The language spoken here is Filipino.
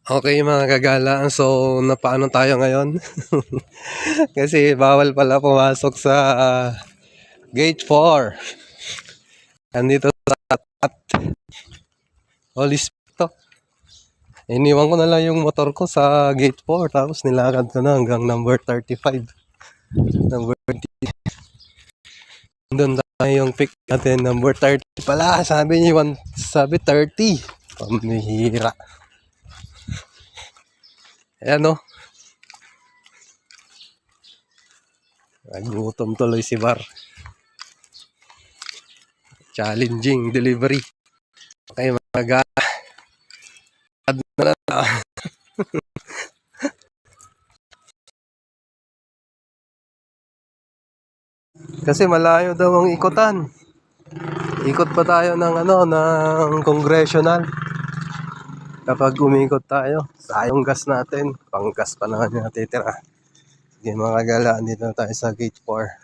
Okay mga kagala, so napaano tayo ngayon? Kasi bawal pala pumasok sa gate 4. Andito sa at Holy Spirit. Iniwan ko na lang yung motor ko sa gate 4 tapos nilakad ko na hanggang number 35. Number 20. Doon tayo yung pick natin, number 30 pala. Sabi niya, sabi 30. Pamihira. Ayan o. Nagutom tuloy si Bar. Challenging delivery. Okay mga kasi malayo daw ang ikutan. Ikot pa tayo ng ng congressional. Kapag umikot tayo, sayang gas natin. Panggas pa naman yung natitira. Sige mga gala, dito tayo sa gate 4.